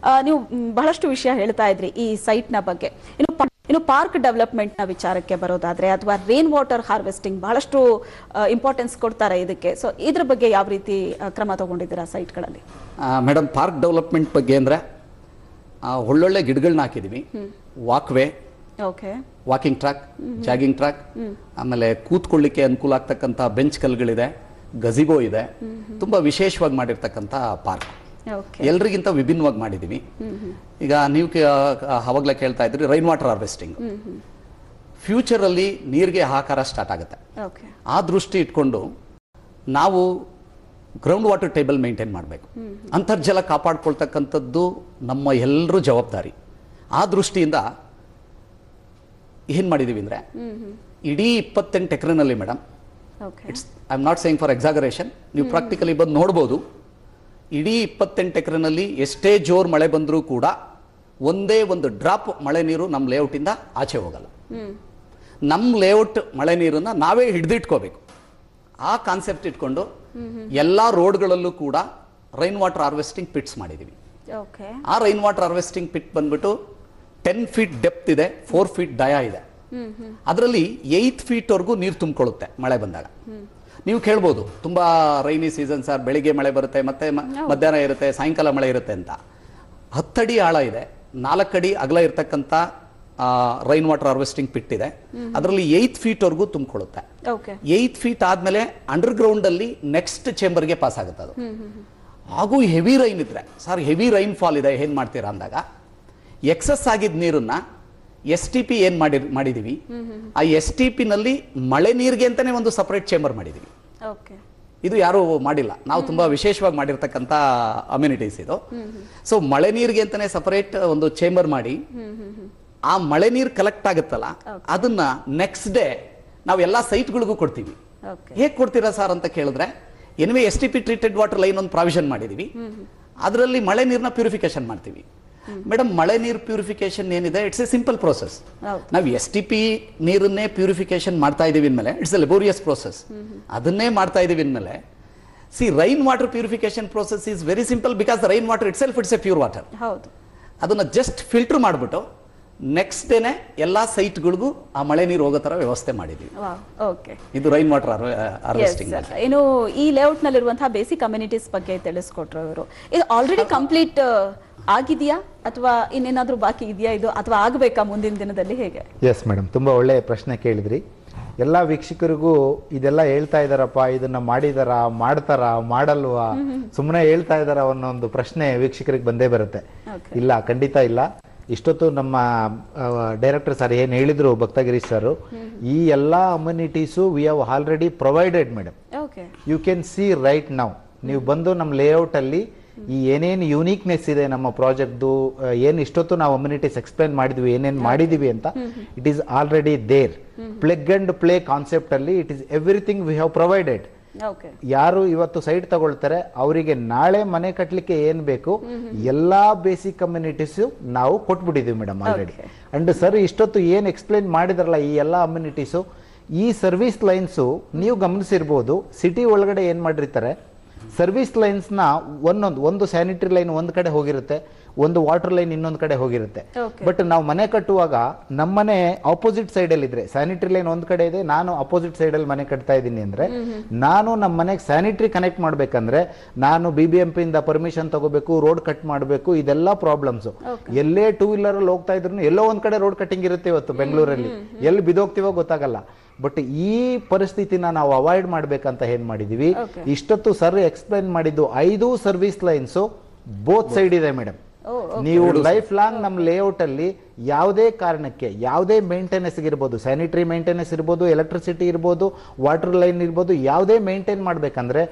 ನೀವು ಬಹಳಷ್ಟು ವಿಷಯ ಹೇಳ್ತಾ ಇದ್ರಿ ಈ ಸೈಟ್ ನ ಬಗ್ಗೆ. ಇನ್ನು ಪಾರ್ಕ್ ಡೆವಲಪ್ಮೆಂಟ್ ನ ವಿಚಾರಕ್ಕೆ ಬರೋದಾದ್ರೆ, ಅಥವಾ ರೇನ್ ವಾಟರ್ ಹಾರ್ವೆಸ್ಟಿಂಗ್ ಬಹಳಷ್ಟು ಇಂಪಾರ್ಟೆನ್ಸ್ ಕೊಡ್ತಾರೆ ಇದಕ್ಕೆ. ಸೊ ಇದ್ರ ಬಗ್ಗೆ ಯಾವ ರೀತಿ ಕ್ರಮ ತಗೊಂಡಿದ್ದೀರಾ ಸೈಟ್ಗಳಲ್ಲಿ? ಮೇಡಮ್, ಪಾರ್ಕ್ ಡೆವಲಪ್ಮೆಂಟ್ ಬಗ್ಗೆ ಅಂದ್ರೆ ಒಳ್ಳೊಳ್ಳೆ ಗಿಡಗಳನ್ನ ಹಾಕಿದೀವಿ. Walkway, walking track, jogging track, ಆಮೇಲೆ ಕೂತ್ಕೊಳ್ಳಿಕ್ಕೆ ಅನುಕೂಲ ಆಗ್ತಕ್ಕಂಥ ಬೆಂಚ್ ಕಲ್ಗಳಿದೆ, ಗಜಿಬೋ ಇದೆ. ತುಂಬಾ ವಿಶೇಷವಾಗಿ ಮಾಡಿರ್ತಕ್ಕಂಥ ಪಾರ್ಕ್. ಎಲ್ರಿಗಿಂತ ವಿಭಿನ್ನವಾಗಿ ಮಾಡಿದೀವಿ. ಈಗ ನೀವು ಅವಾಗಲೇ ಕೇಳ್ತಾ ಇದ್ರಿ ರೈನ್ ವಾಟರ್ ಹಾರ್ವೆಸ್ಟಿಂಗ್. ಫ್ಯೂಚರ್ ಅಲ್ಲಿ ನೀರಿಗೆ ಹಾಕಾರ ಸ್ಟಾರ್ಟ್ ಆಗುತ್ತೆ. ಆ ದೃಷ್ಟಿ ಇಟ್ಕೊಂಡು ನಾವು ಗ್ರೌಂಡ್ ವಾಟರ್ ಟೇಬಲ್ ಮೇಂಟೈನ್ ಮಾಡಬೇಕು. ಅಂತರ್ಜಲ ಕಾಪಾಡ್ಕೊಳ್ತಕ್ಕಂಥದ್ದು ನಮ್ಮ ಎಲ್ಲರೂ ಜವಾಬ್ದಾರಿ. ಆ ದೃಷ್ಟಿಯಿಂದ ಏನ್ ಮಾಡಿದೀವಿ ಅಂದ್ರೆ, ಇಡೀ 28 ಎಕರೆನಲ್ಲಿ madam, it's I am not saying for exaggeration, ನೀವು ಪ್ರಾಕ್ಟಿಕಲಿ ಬಂದು ನೋಡ್ಬೋದು. ಇಡೀ 28 ಎಕರೆನಲ್ಲಿ ಎಷ್ಟೇ ಜೋರ್ ಮಳೆ ಬಂದರೂ ಕೂಡ ಒಂದೇ ಒಂದು ಡ್ರಾಪ್ ಮಳೆ ನೀರು ನಮ್ಮ ಲೇಔಟ್ ಇಂದ ಆಚೆ ಹೋಗಲ್ಲ. ನಮ್ಮ ಲೇಔಟ್ ಮಳೆ ನೀರನ್ನ ನಾವೇ ಹಿಡಿದಿಟ್ಕೋಬೇಕು. ಆ ಕಾನ್ಸೆಪ್ಟ್ ಇಟ್ಕೊಂಡು ಎಲ್ಲಾ ರೋಡ್ಗಳಲ್ಲೂ ಕೂಡ ರೈನ್ ವಾಟರ್ ಹಾರ್ವೆಸ್ಟಿಂಗ್ ಪಿಟ್ಸ್ ಮಾಡಿದೀವಿ. ಆ ರೈನ್ ವಾಟರ್ ಹಾರ್ವೆಸ್ಟಿಂಗ್ ಪಿಟ್ ಬಂದ್ಬಿಟ್ಟು 10 ಫೀಟ್ ಡೆಪ್ತ್ ಇದೆ, 4 ಫೀಟ್ ಡಯಾ ಇದೆ. ಅದರಲ್ಲಿ 8 ಫೀಟ್ ವರೆಗೂ ನೀರು ತುಂಬಿಕೊಳ್ಳುತ್ತೆ ಮಳೆ ಬಂದಾಗ. ನೀವು ಕೇಳ್ಬೋದು, ತುಂಬಾ ರೈನಿ ಸೀಸನ್ ಸರ್, ಬೆಳಿಗ್ಗೆ ಮಳೆ ಬರುತ್ತೆ, ಮತ್ತೆ ಮಧ್ಯಾಹ್ನ ಇರುತ್ತೆ, ಸಾಯಂಕಾಲ ಮಳೆ ಇರುತ್ತೆ ಅಂತ. 10 ಅಡಿ ಆಳ ಇದೆ, 4 ಅಡಿ ಅಗಲ ಇರ್ತಕ್ಕಂಥ ರೈನ್ ವಾಟರ್ ಹಾರ್ವೆಸ್ಟಿಂಗ್ ಪಿಟ್ ಇದೆ. ಅದರಲ್ಲಿ 8 ಫೀಟ್ ವರೆಗೂ ತುಂಬಿಕೊಳ್ಳುತ್ತೆ. 8 ಫೀಟ್ ಆದ್ಮೇಲೆ ಅಂಡರ್ ಗ್ರೌಂಡ್ ಅಲ್ಲಿ ನೆಕ್ಸ್ಟ್ ಚೇಂಬರ್ಗೆ ಪಾಸ್ ಆಗುತ್ತೆ ಅದು. ಹಾಗೂ ಹೆವಿ ರೈನ್ ಇದ್ರೆ, ಸರ್ ಹೆವಿ ರೈನ್ ಫಾಲ್ ಇದೆ, ಏನ್ ಮಾಡ್ತೀರಾ ಅಂದಾಗ, ಎಕ್ಸಸ್ ಆಗಿದ್ದ ನೀರನ್ನ STP ಏನ್ ಮಾಡಿದೀವಿ, ಆ STP ನಲ್ಲಿ ಮಳೆ ನೀರಿಗೆ ಅಂತಾನೆ ಒಂದು ಸಪರೇಟ್ ಚೇಂಬರ್ ಮಾಡಿದೀವಿ. ಇದು ಯಾರು ಮಾಡಿಲ್ಲ, ನಾವು ತುಂಬಾ ವಿಶೇಷವಾಗಿ ಮಾಡಿರ್ತಕ್ಕಂಥ ಅಮ್ಯುನಿಟೀಸ್ ಇದು. ಸೊ ಮಳೆ ನೀರಿಗೆ ಅಂತಾನೆ ಸಪರೇಟ್ ಒಂದು ಚೇಂಬರ್ ಮಾಡಿ, ಆ ಮಳೆ ನೀರು ಕಲೆಕ್ಟ್ ಆಗುತ್ತಲ್ಲ, ಅದನ್ನ ನೆಕ್ಸ್ಟ್ ಡೇ ನಾವು ಎಲ್ಲಾ ಸೈಟ್ಗಳಿಗೂ ಕೊಡ್ತೀವಿ. ಹೇಗೆ ಕೊಡ್ತೀರಾ ಸರ್ ಅಂತ ಕೇಳಿದ್ರೆ, anyway STP treated water line ಒಂದು ಪ್ರಾವಿಷನ್ ಮಾಡಿದೀವಿ. ಅದರಲ್ಲಿ ಮಳೆ ನೀರನ್ನ ಪ್ಯೂರಿಫಿಕೇಶನ್ ಮಾಡ್ತೀವಿ. ಮೇಡಮ್, ಮಳೆ ನೀರು ಪ್ಯೂರಿಫಿಕೇಶನ್ ಏನಿದೆ, ಇಟ್ಸ್ ಎ ಸಿಂಪಲ್ ಪ್ರೋಸೆಸ್. ನಾವು STP ನೀರನ್ನೇ ಪ್ಯೂರಿಫಿಕೇಶನ್ ಮಾಡ್ತಾ ಇದೀವಿ ಅಂದ್ಮೇಲೆ ಇಟ್ಸ್ ಎ ಲೆಬೋರಿಯಸ್ ಪ್ರೋಸೆಸ್. ಅದನ್ನೇ ಮಾಡ್ತಾ ಇದೀವಿ ಅಂದ್ಮೇಲೆ, C rain water purification process is very simple, because rain water it self it's A pure water. ಅದನ್ನ ಜಸ್ಟ್ ಫಿಲ್ಟರ್ ಮಾಡ್ಬಿಟ್ಟು ನೆಕ್ಸ್ಟ್ ಡೇನೆ ಎಲ್ಲಾ ಸೈಟ್ಗಳಿಗೂ ಆ ಮಳೆ ನೀರು ಹೋಗೋ ತರ ವ್ಯವಸ್ಥೆ ಮಾಡಿದ್ವಿ. ಇದು ರೈನ್ ವಾಟರ್ ಹಾರ್ವೆಸ್ಟಿಂಗ್. ಏನು ಈ ಲೇಔಟ್ ನಲ್ಲಿರುವಂತಹ ಬೇಸಿಕ್ ಕಮ್ಯುನಿಟೀಸ್ ಬಗ್ಗೆ ತಿಳಿಸ್ಕೊಟ್ರು ಅವರು. ಇದು ಆಲ್ರೆಡಿ ಕಂಪ್ಲೀಟ್ ಆಗಿದೆಯಾ ಅಥವಾ ಇನ್ನೇನಾದ್ರೂ ಬಾಕಿ ಇದೆಯಾ ಇದು, ಅಥವಾ ಆಗಬೇಕಾ ಮುಂದಿನ ದಿನದಲ್ಲಿ, ಹೇಗೆ? ಎಸ್ ಮೇಡಮ್, ತುಂಬಾ ಒಳ್ಳೆ ಪ್ರಶ್ನೆ ಕೇಳಿದ್ರಿ. ಎಲ್ಲ ವೀಕ್ಷಕರಿಗೂ ಇದೆಲ್ಲ ಹೇಳ್ತಾ ಇದಾರಪ್ಪ, ಇದನ್ನ ಮಾಡಿದಾರ, ಮಾಡ್ತಾರ, ಮಾಡಲ್ವಾ, ಸುಮ್ಮನೆ ಹೇಳ್ತಾ ಇದಾರ ಅನ್ನೋ ಒಂದು ಪ್ರಶ್ನೆ ವೀಕ್ಷಕರಿಗೆ ಬಂದೇ ಬರುತ್ತೆ. ಇಲ್ಲ, ಖಂಡಿತ ಇಲ್ಲ. ಇಷ್ಟೊತ್ತು ನಮ್ಮ ಡೈರೆಕ್ಟರ್ ಸರ್ ಏನ್ ಹೇಳಿದ್ರು, ಭಕ್ತಗಿರಿ ಸರ್, ಈ ಎಲ್ಲಾ amenities we have already provided madam. You can see right now. ನೀವು ಬಂದು ನಮ್ಮ ಲೇಔಟ್ ಅಲ್ಲಿ ಈ ಏನೇನು ಯೂನಿಕ್ನೆಸ್ ಇದೆ ನಮ್ಮ ಪ್ರಾಜೆಕ್ಟ್ದು, ಏನ್ ಇಷ್ಟೊತ್ತು ನಾವು ಅಮ್ಯುನಿಟೀಸ್ ಎಕ್ಸ್ಪ್ಲೈನ್ ಮಾಡಿದ್ವಿ, ಏನೇನ್ ಮಾಡಿದೀವಿ ಅಂತ, it is already there. Plug and play concept ಅಲ್ಲಿ it is everything we have provided. ಯಾರು ಇವತ್ತು ಸೈಟ್ ತಗೊಳ್ತಾರೆ ಅವರಿಗೆ ನಾಳೆ ಮನೆ ಕಟ್ಟಲಿಕ್ಕೆ ಏನ್ ಬೇಕು ಎಲ್ಲಾ ಬೇಸಿಕ್ ಕಮ್ಯುನಿಟೀಸ್ ನಾವು ಕೊಟ್ಬಿಟ್ಟಿದೀವಿ ಮೇಡಮ್ ಆಲ್ರೆಡಿ. ಅಂಡ್ ಸರ್ ಇಷ್ಟೊತ್ತು ಏನ್ ಎಕ್ಸ್ಪ್ಲೈನ್ ಮಾಡಿದ್ರಲ್ಲ ಈ ಎಲ್ಲಾ ಅಮ್ಯುನಿಟೀಸು, ಈ ಸರ್ವಿಸ್ ಲೈನ್ಸು ನೀವು ಗಮನಿಸಿರ್ಬೋದು, ಸಿಟಿ ಒಳಗಡೆ ಏನ್ ಮಾಡಿರ್ತಾರೆ, ಸರ್ವಿಸ್ ಲೈನ್ಸ್ ನ ಒಂದು ಸ್ಯಾನಿಟರಿ ಲೈನ್ ಒಂದ್ ಕಡೆ ಹೋಗಿರುತ್ತೆ, ಒಂದು ವಾಟರ್ ಲೈನ್ ಇನ್ನೊಂದ್ ಕಡೆ ಹೋಗಿರುತ್ತೆ. ಬಟ್ ನಾವು ಮನೆ ಕಟ್ಟುವಾಗ ನಮ್ಮನೆ ಆಪೋಸಿಟ್ ಸೈಡ್ ಅಲ್ಲಿ ಇದ್ರೆ, ಸ್ಯಾನಿಟರಿ ಲೈನ್ ಒಂದ್ ಕಡೆ ಇದೆ, ನಾನು ಅಪೋಸಿಟ್ ಸೈಡ್ ಅಲ್ಲಿ ಮನೆ ಕಟ್ತಾ ಇದ್ದೀನಿ ಅಂದ್ರೆ, ನಾನು ನಮ್ಮ ಮನೆಗೆ ಸ್ಯಾನಿಟರಿ ಕನೆಕ್ಟ್ ಮಾಡ್ಬೇಕಂದ್ರೆ ನಾನು BBMP ಇಂದ ಪರ್ಮಿಷನ್ ತಗೋಬೇಕು, ರೋಡ್ ಕಟ್ ಮಾಡಬೇಕು, ಇದೆಲ್ಲ ಪ್ರಾಬ್ಲಮ್ಸ್. ಎಲ್ಲೇ 2 ವೀಲರ್ ಅಲ್ಲಿ ಹೋಗ್ತಾ ಇದ್ರು ಎಲ್ಲೋ ಒಂದ್ ಕಡೆ ರೋಡ್ ಕಟ್ಟಿಂಗ್ ಇರುತ್ತೆ ಇವತ್ತು ಬೆಂಗಳೂರಲ್ಲಿ, ಎಲ್ಲಿ ಬಿದೋಗ್ತೀವೋ ಗೊತ್ತಾಗಲ್ಲ. ಬಟ್ ಈ ಪರಿಸ್ಥಿತಿನ ನಾವು ಅವಾಯ್ಡ್ ಮಾಡ್ಬೇಕಂತ ಏನ್ ಮಾಡಿದೀವಿ, ಇಷ್ಟೊತ್ತು ಸರ್ ಎಕ್ಸ್ಪ್ಲೈನ್ ಮಾಡಿದ್ದು 5 ಸರ್ವಿಸ್ ಲೈನ್ಸ್ ಬೋತ್ ಸೈಡ್ ಇದೆ ಮೇಡಮ್. ನೀವು ಲೈಫ್ ಲಾಂಗ್ ನಮ್ಮ ಲೇಔಟ್ ಅಲ್ಲಿ ಯಾವುದೇ ಕಾರಣಕ್ಕೆ ಯಾವುದೇ ಮೇಂಟೆನೆನ್ಸ್ ಇರ್ಬೋದು, ಸ್ಯಾನಿಟರಿ ಮೇಂಟೆನೆನ್ಸ್ ಇರ್ಬೋದು, ಎಲೆಕ್ಟ್ರಿಸಿಟಿ ಇರ್ಬೋದು, ವಾಟರ್ ಲೈನ್ ಇರ್ಬೋದು, ಯಾವುದೇ ಮೇಂಟೈನ್ ಮಾಡ್ಬೇಕಂದ್ರೆ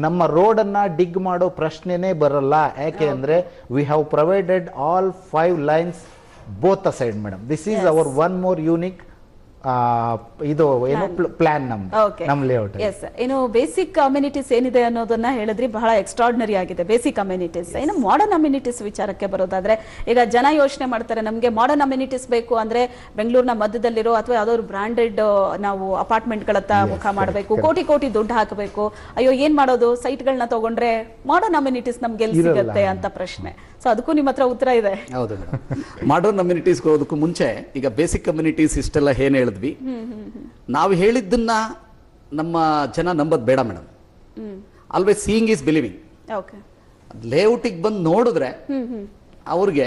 ನಮ್ಮ ರೋಡ್ ಅನ್ನ ಡಿಗ್ ಮಾಡೋ ಪ್ರಶ್ನೆನೇ ಬರಲ್ಲ. ಯಾಕೆ ಅಂದ್ರೆ V have provided all 5 lines both the side madam. This is our one more unique ಇದು ಏನು ಪ್ಲಾನ್ ನಮ್ಮ ಲೇಔಟ್. ಏನು ಬೇಸಿಕ್ ಅಮ್ಯುನಿಟೀಸ್ ಏನಿದೆ ಅನ್ನೋದನ್ನ ಹೇಳಿದ್ರಿ, ಬಹಳ ಎಕ್ಸ್ಟ್ರಾರ್ಡಿನರಿ ಆಗಿದೆ ಬೇಸಿಕ್ ಅಮ್ಯುನಿಟೀಸ್. ಇನ್ನು ಮಾಡರ್ನ್ ಅಮ್ಯುನಿಟೀಸ್ ವಿಚಾರಕ್ಕೆ ಬರೋದಾದ್ರೆ, ಈಗ ಜನ ಯೋಚನೆ ಮಾಡ್ತಾರೆ ನಮಗೆ ಮಾಡರ್ನ್ ಅಮ್ಯುನಿಟೀಸ್ ಬೇಕು ಅಂದ್ರೆ ಬೆಂಗಳೂರಿನ ಮಧ್ಯದಲ್ಲಿರೋ ಅಥವಾ ಯಾವ್ದಾದ್ರು ಬ್ರಾಂಡೆಡ್ ನಾವು ಅಪಾರ್ಟ್ಮೆಂಟ್ ಗಳತ್ತ ಮುಖ ಮಾಡಬೇಕು, ಕೋಟಿ ಕೋಟಿ ದುಡ್ಡು ಹಾಕಬೇಕು, ಅಯ್ಯೋ ಏನ್ ಮಾಡೋದು, ಸೈಟ್ ಗಳನ್ನ ತಗೊಂಡ್ರೆ ಮಾಡರ್ನ್ ಅಮ್ಯುನಿಟೀಸ್ ನಮ್ಗೆ ಎಲ್ಲಿ ಸಿಗುತ್ತೆ ಅಂತ ಪ್ರಶ್ನೆ. ಸೊ ಅದಕ್ಕೂ ನಿಮ್ಮ ಹತ್ರ ಉತ್ತರ ಇದೆ. ಹೌದು ಮೇಡಮ್. ಮಾಡರ್ನ್ ಅಮ್ಯುನಿಟೀಸ್ ಹೋಗೋದಕ್ಕೂ ಮುಂಚೆ ಈಗ ಬೇಸಿಕ್ ಕಮ್ಯುನಿಟೀಸ್ ಇಷ್ಟೆಲ್ಲ ಏನ್ ಹೇಳಿದ್ವಿ, ನಾವು ಹೇಳಿದ್ದನ್ನ ನಮ್ಮ ಜನ ನಂಬದ್ ಬೇಡ madam. Always seeing is believing. ಲೇಔಟಿಗೆ ಬಂದು ನೋಡಿದ್ರೆ ಅವ್ರಿಗೆ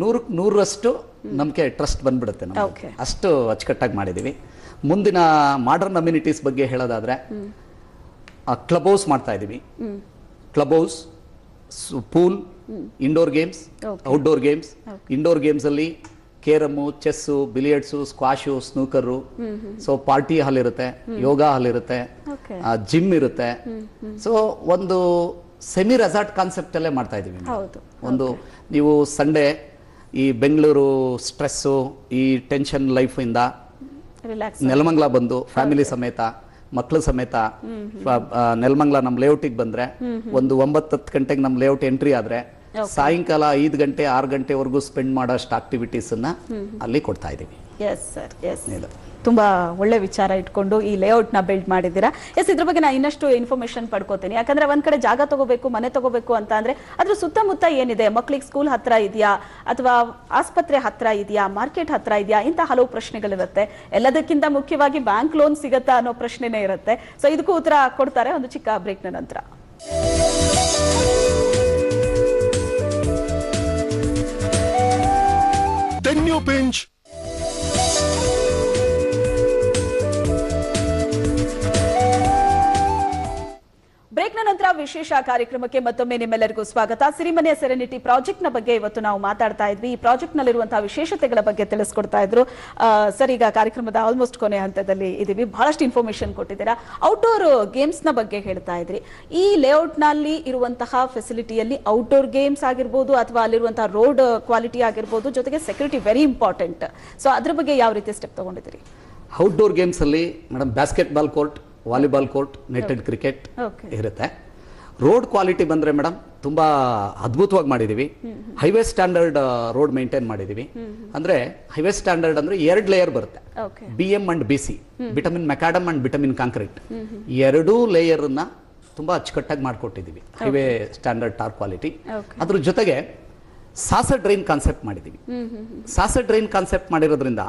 100% ನಮ್ಗೆ ಟ್ರಸ್ಟ್ ಬಂದ್ಬಿಡುತ್ತೆ. ನಮ್ಗೆ ಅಷ್ಟು ಅಚ್ಚುಕಟ್ಟಾಗಿ ಮಾಡಿದೀವಿ. ಮುಂದಿನ ಮಾಡರ್ನ್ ಅಮ್ಯುನಿಟೀಸ್ ಬಗ್ಗೆ ಹೇಳೋದಾದ್ರೆ ಕ್ಲಬ್ ಹೌಸ್ ಮಾಡ್ತಾ ಇದೀವಿ. Club house, pool, indoor games, outdoor games. Indoor games ಅಲ್ಲಿ carrom, chess, ಬಿಲಿಯರ್ಡ್ಸು, squash, snooker. So party hall ಇರುತ್ತೆ, ಯೋಗ ಹಾಲ್ ಇರುತ್ತೆ, ಜಿಮ್ ಇರುತ್ತೆ. ಸೊ ಒಂದು ಸೆಮಿ ರೆಸಾರ್ಟ್ ಕಾನ್ಸೆಪ್ಟ್ ಅಲ್ಲೇ ಮಾಡ್ತಾ ಇದೀವಿ. ಒಂದು ನೀವು ಸಂಡೇ ಈ ಬೆಂಗಳೂರು ಸ್ಟ್ರೆಸ್ಸು, ಈ ಟೆನ್ಷನ್ ಲೈಫ್ ಇಂದ ನೆಲಮಂಗಲ ಬಂದು ಫ್ಯಾಮಿಲಿ ಸಮೇತ ಮಕ್ಕಳ ಸಮೇತ ನೆಲಮಂಗಲ ನಮ್ಮ ಲೇಔಟಿಗೆ ಬಂದ್ರೆ ಒಂದು 9-10 ಗಂಟೆಗೆ ನಮ್ಮ ಲೇಔಟ್ ಎಂಟ್ರಿ ಆದ್ರೆ ಸಾಯಂಕಾಲ 5 ಗಂಟೆ 6 ಗಂಟೆವರೆಗೂ ಸ್ಪೆಂಡ್ ಮಾಡೋಷ್ಟು ಆಕ್ಟಿವಿಟೀಸ್ ಅನ್ನ ಅಲ್ಲಿ ಕೊಡ್ತಾ ಇದೀವಿ. ತುಂಬಾ ಒಳ್ಳೆ ವಿಚಾರ ಇಟ್ಕೊಂಡು ಈ ಲೇಔಟ್ ನ ಬಿಲ್ಡ್ ಮಾಡಿದ್ದೀರಾ. ಇದ್ರ ಬಗ್ಗೆ ನಾನು ಇನ್ನಷ್ಟು ಇನ್ಫಾರ್ಮೇಶನ್ ಪಡ್ಕೋತೀನಿ. ಯಾಕಂದ್ರೆ ಒಂದ್ ಕಡೆ ಜಾಗ ತಗೋಬೇಕು, ಮನೆ ತಗೋಬೇಕು ಅಂತ ಅಂದ್ರೆ ಅದ್ರ ಸುತ್ತಮುತ್ತ ಏನಿದೆ, ಮಕ್ಳಿಗೆ ಸ್ಕೂಲ್ ಹತ್ರ ಇದೆಯಾ ಅಥವಾ ಆಸ್ಪತ್ರೆ ಹತ್ರ ಇದೆಯಾ, ಮಾರ್ಕೆಟ್ ಹತ್ರ ಇದೆಯಾ, ಇಂತ ಹಲವು ಪ್ರಶ್ನೆಗಳಿರುತ್ತೆ. ಎಲ್ಲದಕ್ಕಿಂತ ಮುಖ್ಯವಾಗಿ ಬ್ಯಾಂಕ್ ಲೋನ್ ಸಿಗತ್ತಾ ಅನ್ನೋ ಪ್ರಶ್ನೆನೇ ಇರುತ್ತೆ. ಸೊ ಇದಕ್ಕೂ ಉತ್ತರ ಕೊಡ್ತಾರೆ ಒಂದು ಚಿಕ್ಕ ಬ್ರೇಕ್ ನ ನಂತರ. ಬ್ರೇಕ್ನ ನಂತರ ವಿಶೇಷ ಕಾರ್ಯಕ್ರಮಕ್ಕೆ ಮತ್ತೊಮ್ಮೆ ನಿಮ್ಮೆಲ್ಲರಿಗೂ ಸ್ವಾಗತ. ಸಿರಿಮನೆ ಸೆರೆನಿಟಿ ಪ್ರಾಜೆಕ್ಟ್ ನ ಬಗ್ಗೆ ಇವತ್ತು ನಾವು ಮಾತಾಡ್ತಾ ಇದ್ವಿ. ಈ ಪ್ರಾಜೆಕ್ಟ್ ನಲ್ಲಿರುವಂತಹ ವಿಶೇಷತೆಗಳ ಬಗ್ಗೆ ತಿಳಿಸ್ಕೊಡ್ತಾ ಇದ್ರು ಸರ್. ಈಗ ಕಾರ್ಯಕ್ರಮದ ಆಲ್ಮೋಸ್ಟ್ ಕೊನೆ ಹಂತದಲ್ಲಿ ಇದೀವಿ. ಬಹಳಷ್ಟು ಇನ್ಫಾರ್ಮೇಶನ್ ಕೊಟ್ಟಿದ್ದೀರಾ. ಔಟ್ಡೋರ್ ಗೇಮ್ಸ್ ನ ಬಗ್ಗೆ ಹೇಳ್ತಾ ಇದ್ರಿ. ಈ ಲೇಔಟ್ ನಲ್ಲಿ ಇರುವಂತಹ ಫೆಸಿಲಿಟಿಯಲ್ಲಿ ಔಟ್ಡೋರ್ ಗೇಮ್ಸ್ ಆಗಿರ್ಬೋದು ಅಥವಾ ಅಲ್ಲಿರುವಂತಹ ರೋಡ್ ಕ್ವಾಲಿಟಿ ಆಗಿರ್ಬೋದು, ಜೊತೆಗೆ ಸೆಕ್ಯೂರಿಟಿ ವೆರಿ ಇಂಪಾರ್ಟೆಂಟ್. ಸೊ ಅದ್ರ ಬಗ್ಗೆ ಯಾವ ರೀತಿ ಸ್ಟೆಪ್ ತಗೊಂಡಿದ್ದೀರಿ? ಔಟ್ಡೋರ್ ಗೇಮ್ಸ್ ಅಲ್ಲಿ madam basket ball court, volleyball court, netted cricket ಇರುತ್ತೆ. ರೋಡ್ ಕ್ವಾಲಿಟಿ ಬಂದ್ರೆ ಮೇಡಮ್ ತುಂಬಾ ಅದ್ಭುತವಾಗಿ ಮಾಡಿದೀವಿ. ಹೈವೇ ಸ್ಟ್ಯಾಂಡರ್ಡ್ ರೋಡ್ ಮೇಂಟೈನ್ ಮಾಡಿದೀವಿ. ಅಂದ್ರೆ ಹೈವೇ ಸ್ಟ್ಯಾಂಡರ್ಡ್ ಅಂದ್ರೆ 2 ಲೇಯರ್ ಬರುತ್ತೆ, BM and BC, bitumen macadam and bitumen concrete. 2 layer ನ ತುಂಬಾ ಅಚ್ಚುಕಟ್ಟಾಗಿ ಮಾಡ್ಕೊಟ್ಟಿದೀವಿ. Highway standard tar quality. ಅದ್ರ ಜೊತೆಗೆ ಸಾಸರ್ ಡ್ರೈನ್ ಕಾನ್ಸೆಪ್ಟ್ ಮಾಡಿದೀವಿ. ಸಾಸರ್ ಡ್ರೈನ್ ಕಾನ್ಸೆಪ್ಟ್ ಮಾಡಿರೋದ್ರಿಂದ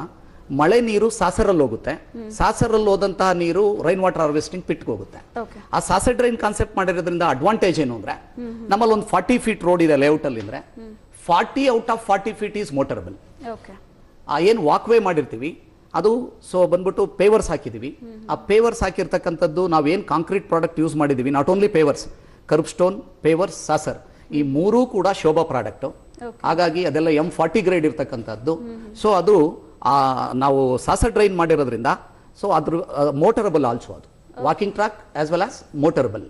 ಮಳೆ ನೀರು ಸಾಸರಲ್ಲಿ ಹೋಗುತ್ತೆ. ಸಾಸರಲ್ಲಿ ಹೋದಂತಹ ನೀರು ರೈನ್ ವಾಟರ್ ಹಾರ್ವೆಸ್ಟಿಂಗ್ ಪಿಟ್ಗೆ ಹೋಗುತ್ತೆ. ಆ ಸಾಸರ್ ಡ್ರೈನ್ ಕಾನ್ಸೆಪ್ಟ್ ಮಾಡಿರೋದ್ರಿಂದ ಅಡ್ವಾಂಟೇಜ್ ಏನು ಅಂದ್ರೆ, ನಮ್ಮಲ್ಲಿ ಒಂದು 40 ಫೀಟ್ ರೋಡ್ ಇದೆ ಲೇಔಟ್ ಅಲ್ಲಿ ಅಂದ್ರೆ 40 out of 40 feet is motorable. ಆ ಏನು ವಾಕ್ ವೇ ಮಾಡಿರ್ತೀವಿ ಅದು ಬಂದ್ಬಿಟ್ಟು ಪೇವರ್ಸ್ ಹಾಕಿದೀವಿ. ಆ ಪೇವರ್ಸ್ ಹಾಕಿರ್ತಕ್ಕಂಥದ್ದು ನಾವೇನು ಕಾಂಕ್ರೀಟ್ ಪ್ರಾಡಕ್ಟ್ ಯೂಸ್ ಮಾಡಿದೀವಿ, not only pavers, curb stone, pavers, saucer, ಈ 3 ಕೂಡ ಶೋಭಾ ಪ್ರಾಡಕ್ಟ್. ಹಾಗಾಗಿ ಅದೆಲ್ಲ M40 ಗ್ರೇಡ್ ಇರ್ತಕ್ಕಂಥದ್ದು. ಸೊ ಅದು ನಾವು ಸಾಸರ್ ಡ್ರೈನ್ ಮಾಡಿರೋದ್ರಿಂದ ಸೊ ಅದ್ರ ಮೋಟರಬಲ್ ಆಲ್ಸೋ, ಅದು walking track as well as motorable.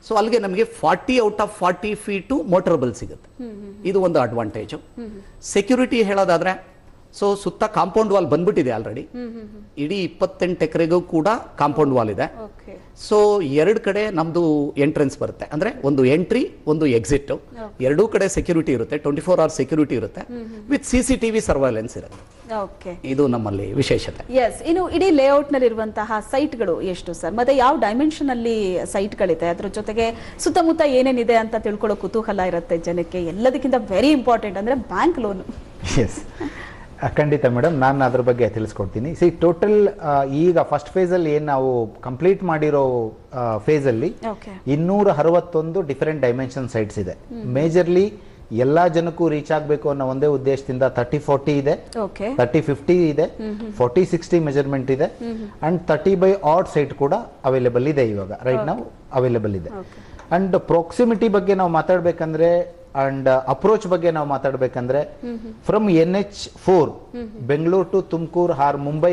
So ಅಲ್ಲಿಗೆ ನಮಗೆ 40 ಔಟ್ ಆಫ್ 40 ಫೀಟು ಮೋಟರಬಲ್ ಸಿಗುತ್ತೆ. ಇದು ಒಂದು ಅಡ್ವಾಂಟೇಜು. ಸೆಕ್ಯೂರಿಟಿ ಹೇಳೋದಾದ್ರೆ ಸೊ ಸುತ್ತ ಕಾಂಪೌಂಡ್ ವಾಲ್ ಬಂದ್ಬಿಟ್ಟಿದೆ ಆಲ್ರೆಡಿ. ಇಡೀ 28 ಎಕರೆಗೂ ಕೂಡ ಕಾಂಪೌಂಡ್ ವಾಲ್ ಇದೆ. ಸೊ 2 ಕಡೆ ನಮ್ದು ಎಂಟ್ರೆನ್ಸ್ ಬರುತ್ತೆ, ಅಂದ್ರೆ ಒಂದು ಎಂಟ್ರಿ ಒಂದು ಎಕ್ಸಿಟ್. 2 ಕಡೆ ಸೆಕ್ಯೂರಿಟಿ ಇರುತ್ತೆ, 24 hours ಸೆಕ್ಯೂರಿಟಿ ಇರುತ್ತೆ, ವಿತ್ CCTV ಸರ್ವೈಲೆನ್ಸ್ ಇರುತ್ತೆ. ಇದು ನಮ್ಮಲ್ಲಿ ವಿಶೇಷತೆ. ಇನ್ನು ಇಡೀ ಲೇಔಟ್ ನಲ್ಲಿರುವಂತಹ ಸೈಟ್ಗಳು ಎಷ್ಟು ಸರ್, ಮತ್ತೆ ಯಾವ ಡೈಮೆನ್ಷನ್ ಅಲ್ಲಿ ಸೈಟ್ಗಳಿದೆ, ಅದ್ರ ಜೊತೆಗೆ ಸುತ್ತಮುತ್ತ ಏನೇನಿದೆ ಅಂತ ತಿಳ್ಕೊಳ್ಳೋ ಕುತೂಹಲ ಇರುತ್ತೆ ಜನಕ್ಕೆ. ಎಲ್ಲದಕ್ಕಿಂತ ವೆರಿ ಇಂಪಾರ್ಟೆಂಟ್ ಅಂದ್ರೆ ಬ್ಯಾಂಕ್ ಲೋನ್. ಖಂಡಿತ ಮೇಡಮ್, ನಾನು ಅದ್ರ ಬಗ್ಗೆ ತಿಳಿಸ್ಕೊಡ್ತೀನಿ. ಟೋಟಲ್ ಈಗ ಫಸ್ಟ್ ಫೇಸ್ ಅಲ್ಲಿ ಏನು ನಾವು ಕಂಪ್ಲೀಟ್ ಮಾಡಿರೋ ಫೇಸ್ ಅಲ್ಲಿ 261 ಡಿಫರೆಂಟ್ ಡೈಮೆನ್ಷನ್ ಸೈಟ್ಸ್ ಇದೆ. ಮೇಜರ್ಲಿ ಎಲ್ಲಾ ಜನಕ್ಕೂ ರೀಚ್ ಆಗಬೇಕು ಅನ್ನೋ ಒಂದೇ ಉದ್ದೇಶದಿಂದ 30-40 ಇದೆ, 30-50 ಇದೆ, 40-60 ಮೆಜರ್ಮೆಂಟ್ ಇದೆ, ಅಂಡ್ 30/odd ಸೈಟ್ ಕೂಡ ಅವೈಲೇಬಲ್ ಇದೆ ಇವಾಗ ರೈಟ್ ನಾವು ಅವೈಲೇಬಲ್ ಇದೆ. ಅಂಡ್ ಪ್ರಾಕ್ಸಿಮಿಟಿ ಬಗ್ಗೆ ನಾವು ಮಾತಾಡ್ಬೇಕಂದ್ರೆ ಅಂಡ್ ಅಪ್ರೋಚ್ ಬಗ್ಗೆ ನಾವು ಮಾತಾಡ್ಬೇಕಂದ್ರೆ from NH4 Bengaluru to Tumakuru or Mumbai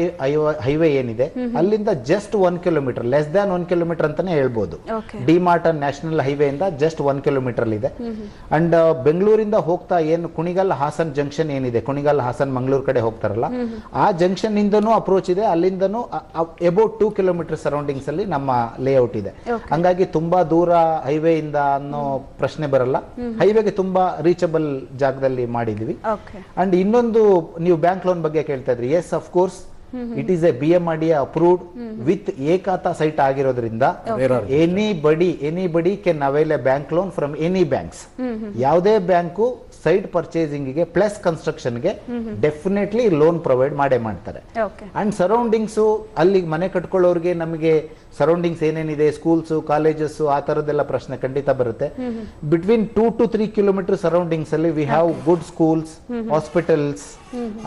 highway ಏನಿದೆ ಅಲ್ಲಿಂದ just 1 kilometre, less than 1 kilometre ಅಂತಾನೆ ಹೇಳ್ಬೋದು. ಡಿಮಾರ್ಟ್ ನ್ಯಾಷನಲ್ ಹೈವೇ ಇಂದ ಜಸ್ಟ್ 1 ಕಿಲೋಮೀಟರ್ ಇದೆ. ಅಂಡ್ ಬೆಂಗಳೂರಿಂದ ಹೋಗ್ತಾ ಏನು ಕುಣಿಗಲ್ ಹಾಸನ್ ಜಂಕ್ಷನ್ ಏನಿದೆ, ಕುಣಿಗಲ್ ಹಾಸನ್ ಮಂಗಳೂರು ಕಡೆ ಹೋಗ್ತಾರಲ್ಲ, ಆ ಜಂಕ್ಷನ್ ಇಂದನೂ ಅಪ್ರೋಚ್ ಇದೆ, ಅಲ್ಲಿಂದನೂ ಅಬೌಟ್ 2 ಕಿಲೋಮೀಟರ್ ಸರೌಂಡಿಂಗ್ಸ್ ಅಲ್ಲಿ ನಮ್ಮ ಲೇಔಟ್ ಇದೆ. ಹಂಗಾಗಿ ತುಂಬಾ ದೂರ ಹೈವೇ ಇಂದ ಅನ್ನೋ ಪ್ರಶ್ನೆ ಬರಲ್ಲ, ಹೈವೇಗೆ ತುಂಬಾ ರೀಚಬಲ್ ಜಾಗದಲ್ಲಿ ಮಾಡಿದ್ವಿ. ಅಂಡ್ ಇನ್ನೊಂದು, ನೀವು ಬ್ಯಾಂಕ್ ಲೋನ್ ಬಗ್ಗೆ ಕೇಳ್ತಾ ಇದ್ರಿ. Yes, of course it is a BMRDA approved with Ekhata site ಆಗಿರೋದ್ರಿಂದ anybody can avail a bank loan from any banks. ಯಾವುದೇ ಬ್ಯಾಂಕು ಸೈಟ್ ಪರ್ಚೇಸಿಂಗ್ ಗೆ ಪ್ಲಸ್ ಕನ್ಸ್ಟ್ರಕ್ಷನ್ ಗೆ ಡೆಫಿನೆಟ್ಲಿ ಲೋನ್ ಪ್ರೊವೈಡ್ ಮಾಡೇ ಮಾಡ್ತಾರೆ. ಅಂಡ್ ಸರೌಂಡಿಂಗ್ಸ್ ಅಲ್ಲಿ ಮನೆ ಕಟ್ಕೊಳ್ಳೋರಿಗೆ ನಮಗೆ ಸರೌಂಡಿಂಗ್ಸ್ ಏನೇನಿದೆ, ಸ್ಕೂಲ್ಸ್, ಕಾಲೇಜಸ್, ಆ ತರದೆಲ್ಲ ಪ್ರಶ್ನೆ ಖಂಡಿತ ಬರುತ್ತೆ. ಬಿಟ್ವೀನ್ 2 to 3 ಕಿಲೋಮೀಟರ್ ಸರೌಂಡಿಂಗ್ಸ್ ಅಲ್ಲಿ we have good schools, hospitals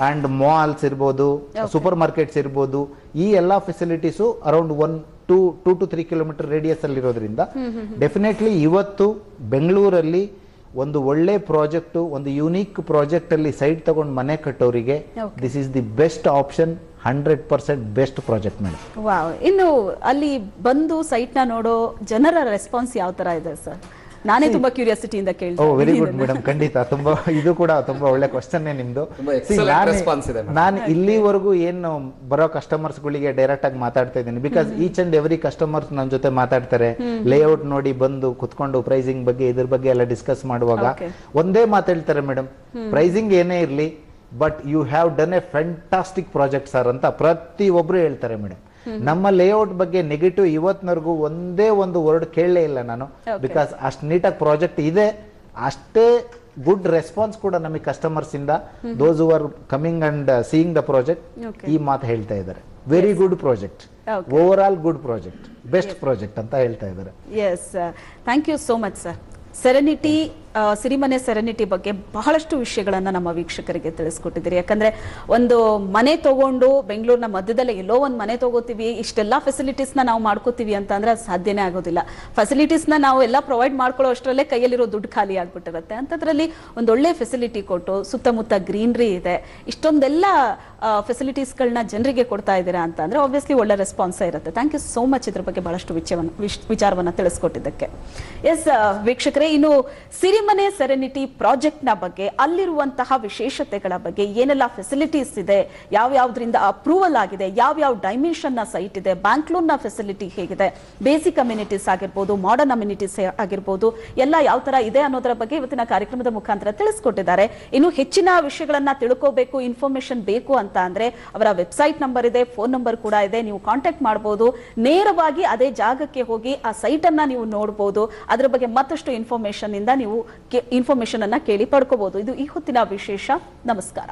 and malls ಇರ್ಬೋದು, ಸೂಪರ್ ಮಾರ್ಕೆಟ್ಸ್ ಇರ್ಬೋದು. ಈ ಎಲ್ಲಾ facilities around 2 to 3 kilometre radius ಅಲ್ಲಿ ಇರೋದ್ರಿಂದ ಡೆಫಿನೆಟ್ಲಿ ಇವತ್ತು ಬೆಂಗಳೂರಲ್ಲಿ ಒಂದು ಒಳ್ಳೆ ಪ್ರಾಜೆಕ್ಟ್, ಒಂದು ಯೂನಿಕ್ ಪ್ರಾಜೆಕ್ಟ್ ಅಲ್ಲಿ ಸೈಟ್ ತಗೊಂಡು ಮನೆ ಕಟ್ಟೋರಿಗೆ this is the best option, 100% best project madam. Wow. ಇನ್ನು ಅಲ್ಲಿ ಬಂದು ಸೈಟ್ ನ ನೋಡೋ ಜನರ ರೆಸ್ಪಾನ್ಸ್ ಯಾವ ತರ ಇದೆ ಸರ್? ನಾನೇ ತುಂಬಾ ಕ್ಯೂರಿಯಾಸಿಟಿಯಿಂದ ಕೇಳ್ತೀನಿ. ವೆರಿ ಗುಡ್ ಮೇಡಮ್, ಖಂಡಿತ ತುಂಬಾ, ಇದು ಕೂಡ ತುಂಬಾ ಒಳ್ಳೆ ಕ್ವಶನ್ ನಿಮ್ದು. ನಾನು ಇಲ್ಲಿವರೆಗೂ ಏನು ಬರೋ ಕಸ್ಟಮರ್ಸ್ ಗಳಿಗೆ ಡೈರೆಕ್ಟ್ ಆಗಿ ಮಾತಾಡ್ತಾ ಇದ್ದೀನಿ, because each and every customers ನನ್ನ ಜೊತೆ ಮಾತಾಡ್ತಾರೆ. ಲೇಔಟ್ ನೋಡಿ ಬಂದು ಕುತ್ಕೊಂಡು ಪ್ರೈಸಿಂಗ್ ಬಗ್ಗೆ ಇದ್ರ ಬಗ್ಗೆ ಎಲ್ಲ ಡಿಸ್ಕಸ್ ಮಾಡುವಾಗ ಒಂದೇ ಮಾತಾಡ್ತಾರೆ, ಮೇಡಮ್ ಪ್ರೈಸಿಂಗ್ ಏನೇ ಇರ್ಲಿ but you have done a fantastic project sir ಅಂತ ಪ್ರತಿ ಒಬ್ರು ಹೇಳ್ತಾರೆ ಮೇಡಮ್. ನಮ್ಮ ಲೇಔಟ್ ಬಗ್ಗೆ ನೆಗೆಟಿವ್ ಇವತ್ತಿನವರೆಗೂ ಒಂದೇ ಒಂದು ವರ್ಡ್ ಕೇಳಲೇ ಇಲ್ಲ ನಾನು, ಬಿಕಾಸ್ ಅಷ್ಟು ನೀಟಾಗಿ ಪ್ರಾಜೆಕ್ಟ್ ಇದೆ. ಅಷ್ಟೇ ಗುಡ್ ರೆಸ್ಪಾನ್ಸ್ ಕೂಡ ನಮಗೆ ಕಸ್ಟಮರ್ಸ್ ಇಂದ, those who are coming and seeing the project, ಈ ಮಾತು ಹೇಳ್ತಾ ಇದ್ದಾರೆ. Very good project, overall good project, best project ಅಂತ ಹೇಳ್ತಾ ಇದ್ದಾರೆ. Yes, thank you so much sir. Serenity, Sirimane serenity ಬಗ್ಗೆ ಬಹಳಷ್ಟು ವಿಷಯಗಳನ್ನ ನಮ್ಮ ವೀಕ್ಷಕರಿಗೆ ತಿಳಿಸ್ಕೊಟ್ಟಿದ್ದೀರಿ. ಯಾಕಂದ್ರೆ ಒಂದು ಮನೆ ತಗೊಂಡು ಬೆಂಗಳೂರಿನ ಮಧ್ಯದಲ್ಲೇ ಎಲ್ಲೋ ಒಂದು ಮನೆ ತಗೋತೀವಿ, ಇಷ್ಟೆಲ್ಲ ಫೆಸಿಲಿಟೀಸ್ ನಾವು ಮಾಡ್ಕೋತೀವಿ ಅಂತ ಅಂದ್ರೆ ಸಾಧ್ಯನೇ ಆಗೋದಿಲ್ಲ. ಫೆಸಿಲಿಟೀಸ್ ನಾವು ಎಲ್ಲ ಪ್ರೊವೈಡ್ ಮಾಡ್ಕೊಳ್ಳೋ ಅಷ್ಟರಲ್ಲೇ ಕೈಯಲ್ಲಿರೋ ದುಡ್ಡು ಖಾಲಿ ಆಗ್ಬಿಟ್ಟಿರುತ್ತೆ. ಅಂತದ್ರಲ್ಲಿ ಒಂದೊಳ್ಳೆ ಫೆಸಿಲಿಟಿ ಕೊಟ್ಟು ಸುತ್ತಮುತ್ತ ಗ್ರೀನರಿ ಇದೆ, ಇಷ್ಟೊಂದೆಲ್ಲ ಫೆಸಿಲಿಟೀಸ್ಗಳನ್ನ ಜನರಿಗೆ ಕೊಡ್ತಾ ಇದ್ದೀರಾ ಅಂತ ಅಂದ್ರೆ ಆಬ್ವಿಯಸ್ಲಿ ಒಳ್ಳೆ ರೆಸ್ಪಾನ್ಸ್ ಇರುತ್ತೆ. ಥ್ಯಾಂಕ್ ಯು ಸೋ ಮಚ್ ಇದ್ರ ಬಗ್ಗೆ ಬಹಳಷ್ಟು ವಿಚಾರವನ್ನ ತಿಳಿಸ್ಕೊಟ್ಟಿದ್ದಕ್ಕೆ. ಎಸ್ ವೀಕ್ಷಕರೇ, ಇನ್ನು ಸಿರಿಮನೆ ಸೆರೆನಿಟಿ ಪ್ರಾಜೆಕ್ಟ್ ನ ಬಗ್ಗೆ, ಅಲ್ಲಿರುವಂತಹ ವಿಶೇಷತೆಗಳ ಬಗ್ಗೆ, ಏನೆಲ್ಲ ಫೆಸಿಲಿಟೀಸ್ ಇದೆ, ಯಾವ್ಯಾವ್ದ್ರಿಂದ ಅಪ್ರೂವಲ್ ಆಗಿದೆ, ಯಾವ್ಯಾವ ಡೈಮೆನ್ಷನ್ ನ ಸೈಟ್ ಇದೆ, ಬ್ಯಾಂಕ್ ಲೋನ್ ನ ಫೆಸಿಲಿಟಿ ಹೇಗಿದೆ, ಬೇಸಿಕ್ ಅಮ್ಯುನಿಟೀಸ್ ಆಗಿರ್ಬೋದು, ಮಾಡರ್ನ್ ಅಮ್ಯುನಿಟೀಸ್ ಆಗಿರ್ಬೋದು, ಎಲ್ಲ ಯಾವ ತರ ಇದೆ ಅನ್ನೋದರ ಬಗ್ಗೆ ಇವತ್ತಿನ ಕಾರ್ಯಕ್ರಮದ ಮುಖಾಂತರ ತಿಳಿಸ್ಕೊಟ್ಟಿದ್ದಾರೆ. ಇನ್ನು ಹೆಚ್ಚಿನ ವಿಷಯಗಳನ್ನ ತಿಳ್ಕೋಬೇಕು, ಇನ್ಫಾರ್ಮೇಶನ್ ಬೇಕು ಅಂತ ಅಂದ್ರೆ ಅವರ ವೆಬ್ಸೈಟ್ ನಂಬರ್ ಇದೆ, ಫೋನ್ ನಂಬರ್ ಕೂಡ ಇದೆ, ನೀವು ಕಾಂಟ್ಯಾಕ್ಟ್ ಮಾಡಬಹುದು. ನೇರವಾಗಿ ಅದೇ ಜಾಗಕ್ಕೆ ಹೋಗಿ ಆ ಸೈಟ್ ಅನ್ನ ನೀವು ನೋಡಬಹುದು. ಅದರ ಬಗ್ಗೆ ಮತ್ತಷ್ಟು ಇನ್ಫಾರ್ಮೇಶನ್ ಇಂದ ನೀವು ಇನ್ಫಾರ್ಮೇಶನ್ ಅನ್ನ ಕೇಳಿ ಪಡ್ಕೋಬಹುದು. ಇದು ಈ ಹೊತ್ತಿನ ವಿಶೇಷ. ನಮಸ್ಕಾರ.